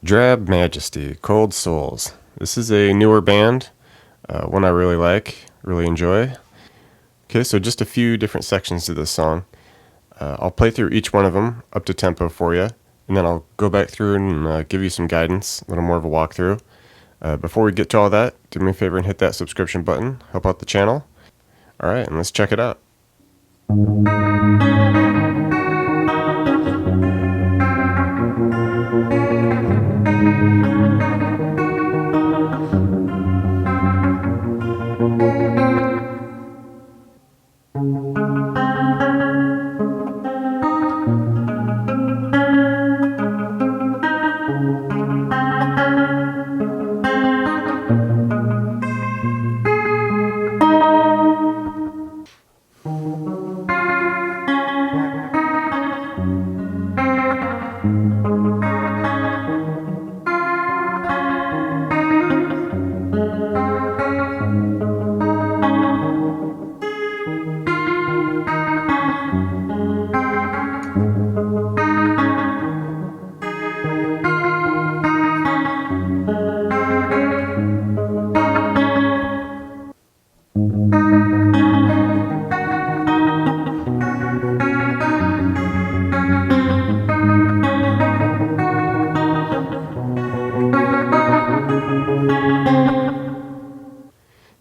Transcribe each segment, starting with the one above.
Drab Majesty, Cold Souls. This is a newer band, one I really like, really enjoy. Okay, so just a few different sections to this song. I'll play through each one of them up to tempo for you, and then I'll go back through and give you some guidance, a little more of a walkthrough. Before we get to all that, do me a favor and hit that subscription button, help out the channel. Alright, and let's check it out.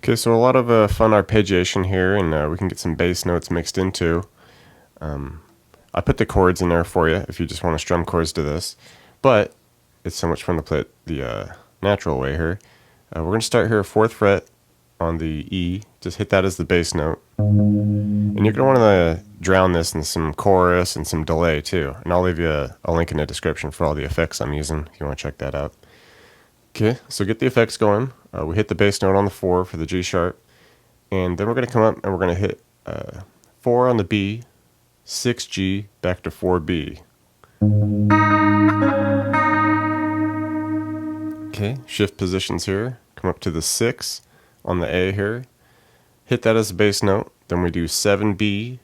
Okay, so a lot of fun arpeggiation here, and we can get some bass notes mixed into. I put the chords in there for you if you just want to strum chords to this, but it's so much fun to play it the natural way here. We're going to start here 4th fret on the E, just hit that as the bass note. And you're going to want to drown this in some chorus and some delay too, and I'll leave you a link in the description for all the effects I'm using if you want to check that out. Okay, so get the effects going. We hit the bass note on the 4 for the G sharp, and then we're going to come up and we're going to hit 4 on the B, 6G, back to 4B. Okay, shift positions here, come up to the 6 on the A here, hit that as a bass note, then we do 7B,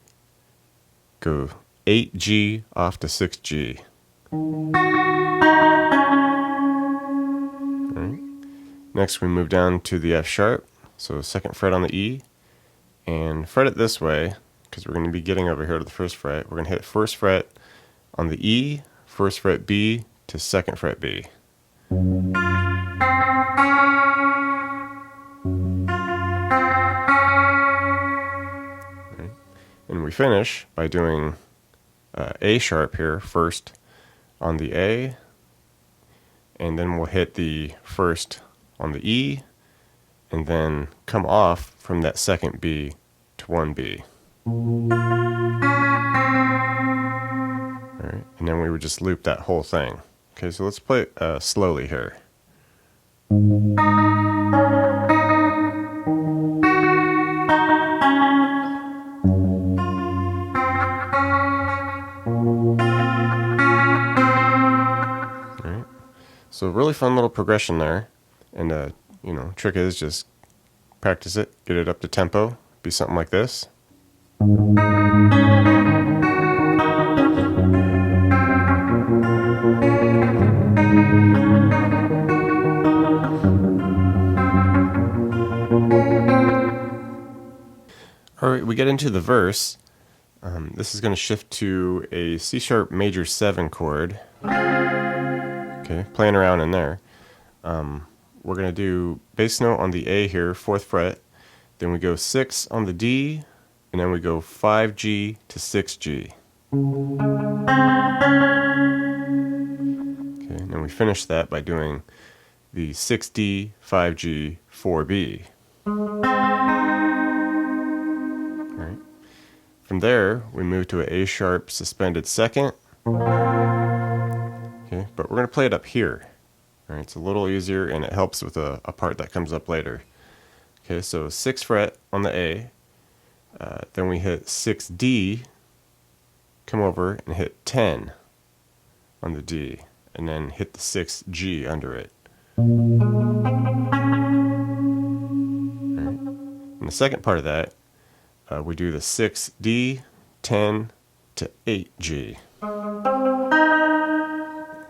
go 8G off to 6G. Next we move down to the F sharp, so 2nd fret on the E, and fret it this way, because we're going to be getting over here to the 1st fret. We're going to hit 1st fret on the E, 1st fret B to 2nd fret B. Right. And we finish by doing A sharp here, 1st on the A, and then we'll hit the 1st on the E, and then come off from that 2nd B to 1B. Alright, and then we would just loop that whole thing. Okay, so let's play it slowly here. Alright, so really fun little progression there. And trick is just practice it, get it up to tempo, be something like this. Alright, we get into the verse. This is going to shift to a C sharp major 7 chord. Okay, playing around in there. We're going to do bass note on the A here, 4th fret, then we go 6 on the D, and then we go 5G to 6G. Okay, and then we finish that by doing the 6D, 5G, 4B. Alright. From there, we move to an A sharp suspended 2nd. Okay, but we're going to play it up here. Alright, it's a little easier and it helps with a part that comes up later. Okay, so 6th fret on the A, then we hit 6D, come over and hit 10 on the D, and then hit the 6G under it. Alright. In the second part of that, we do the 6D, 10 to 8G.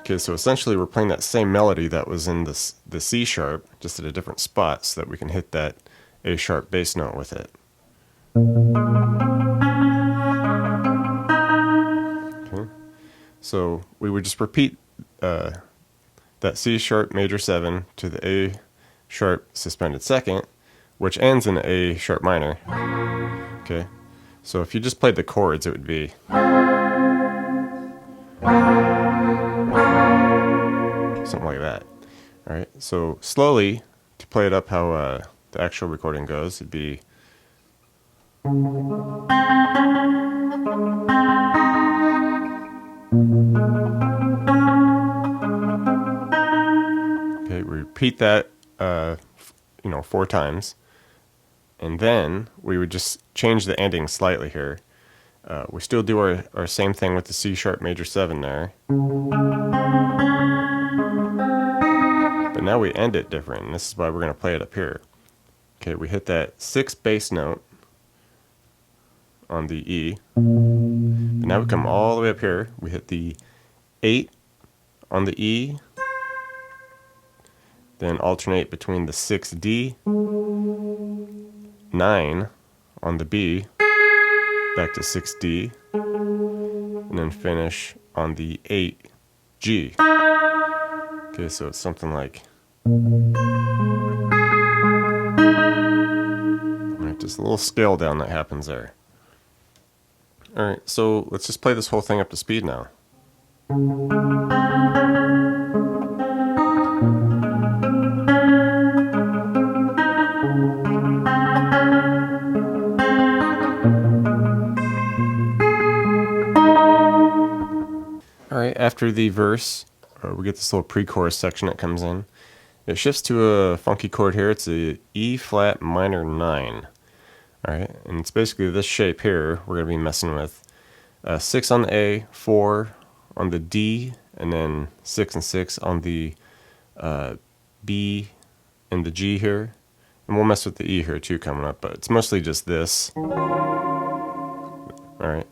Okay, so essentially we're playing that same melody that was in the C sharp, just at a different spot, so that we can hit that A sharp bass note with it. Okay, so we would just repeat that C sharp major 7 to the A sharp suspended second, which ends in A sharp minor. Okay, so if you just played the chords, it would be something like that. All right, so slowly, to play it up how the actual recording goes, it'd be okay. We repeat that, 4 times, and then we would just change the ending slightly here. We still do our same thing with the C sharp major 7 there, but now we end it different, and this is why we're going to play it up here. Okay, we hit that 6th bass note on the E, and now we come all the way up here. We hit the 8 on the E, then alternate between the 6D, 9 on the B, back to 6D, and then finish on the 8G. Okay, so it's something like, alright, just a little scale down that happens there. Alright, so let's just play this whole thing up to speed now. Alright, after the verse, we get this little pre-chorus section that comes in. It shifts to a funky chord here. It's a E flat minor 9. Alright, and it's basically this shape here we're going to be messing with. 6 on the A, 4 on the D, and then 6 and 6 on the B and the G here. And we'll mess with the E here too coming up, but it's mostly just this. Alright,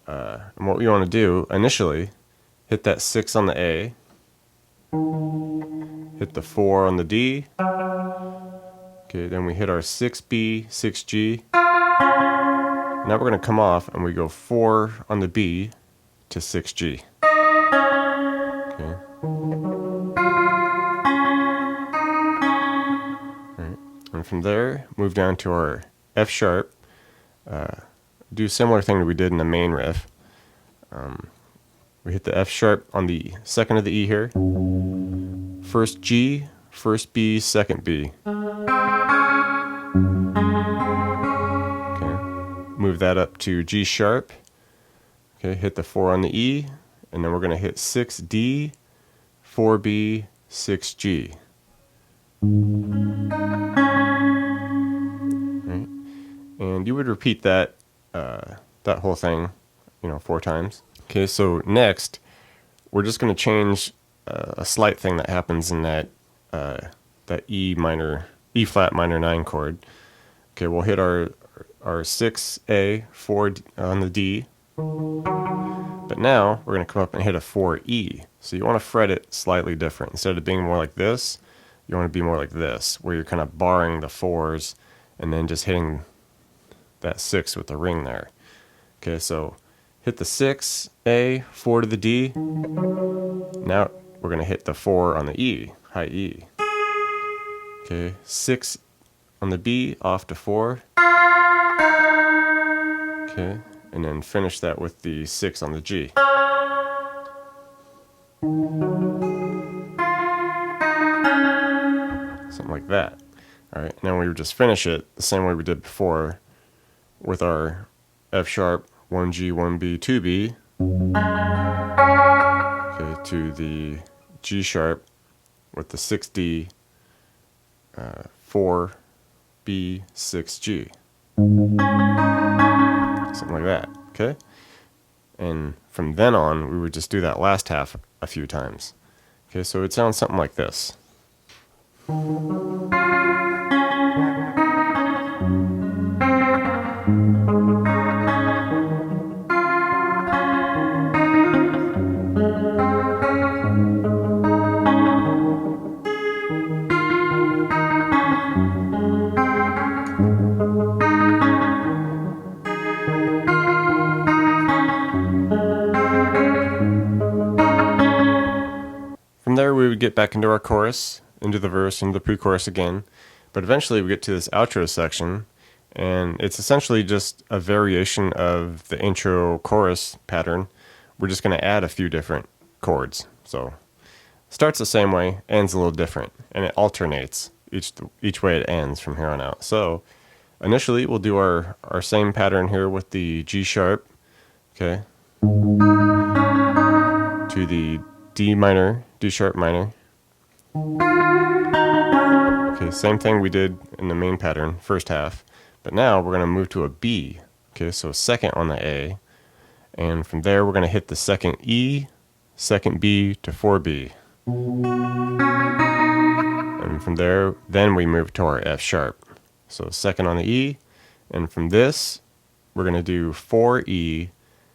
and what we want to do initially, hit that 6 on the A, hit the 4 on the D, okay, then we hit our 6B, 6G. Now we're going to come off and we go 4 on the B to 6G. Okay. Alright. And from there, move down to our F sharp. Do a similar thing that we did in the main riff. We hit the F sharp on the second of the E here. First G, first B, second B. Okay. Move that up to G sharp. Okay, hit the 4 on the E, and then we're going to hit 6D, 4B, 6G. Right. And you would repeat that that whole thing, 4 times. Okay, so next, we're just going to change a slight thing that happens in that E flat minor 9 chord. Okay, we'll hit our 6A, 4 on the D, but now we're going to come up and hit a 4E. So you want to fret it slightly different. Instead of being more like this, you want to be more like this, where you're kind of barring the 4s and then just hitting that 6 with the ring there. Okay, so hit the 6A, 4 to the D. Now we're going to hit the 4 on the E, high E. Okay, 6 on the B, off to 4. Okay, and then finish that with the 6 on the G. Something like that. Alright, now we would just finish it the same way we did before with our F sharp, 1G, 1B, 2B. Okay, to the G sharp with the 6D, 4B, 6G. Something like that, okay? And from then on, we would just do that last half a few times. Okay, so it sounds something like this. From there we would get back into our chorus, into the verse, into the pre-chorus again. But eventually we get to this outro section, and it's essentially just a variation of the intro chorus pattern. We're just going to add a few different chords. So starts the same way, ends a little different, and it alternates each way it ends from here on out. So initially we'll do our same pattern here with the G sharp, okay, to the D minor, D sharp minor. Okay, same thing we did in the main pattern, first half, but now we're going to move to a B. Okay, so second on the A, and from there we're going to hit the second E, second B to 4B. And from there, then we move to our F sharp. So second on the E, and from this, we're going to do 4E,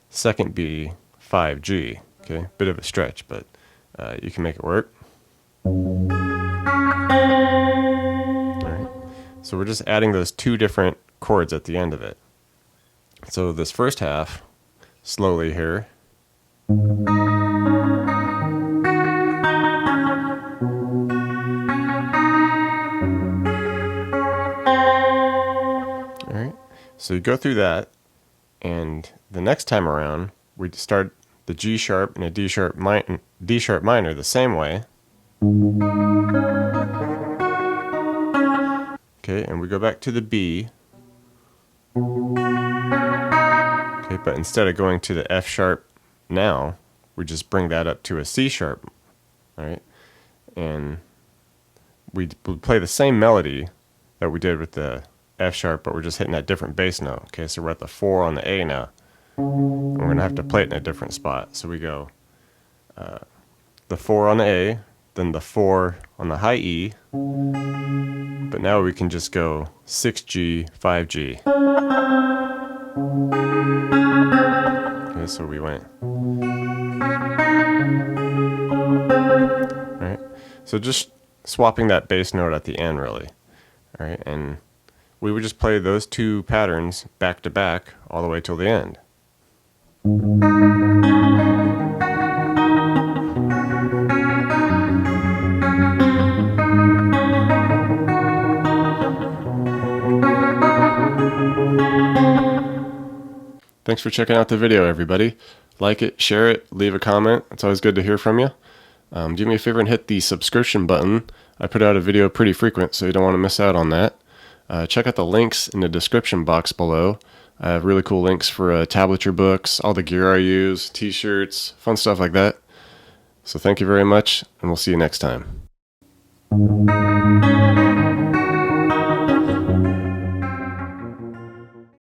second B, 5G. Okay, bit of a stretch, but you can make it work. Alright, so we're just adding those two different chords at the end of it. So this first half, slowly here. Alright, so you go through that, and the next time around, we start the G sharp and a D sharp minor the same way. Okay, and we go back to the B. Okay, but instead of going to the F sharp now, we just bring that up to a C sharp. Alright, and we play the same melody that we did with the F sharp, but we're just hitting that different bass note. Okay, so we're at the 4 on the A now. And we're going to have to play it in a different spot. So we go the 4 on the A, then the 4 on the high E, but now we can just go 6G, 5G. Okay, so we went. Alright, so just swapping that bass note at the end, really. Alright, and we would just play those two patterns back to back all the way till the end. Thanks for checking out the video, everybody. Like it, share it, leave a comment. It's always good to hear from you. Do me a favor and hit the subscription button. I put out a video pretty frequent, so you don't want to miss out on that. Check out the links in the description box below. I have really cool links for tablature books, all the gear I use, t-shirts, fun stuff like that. So thank you very much, and we'll see you next time.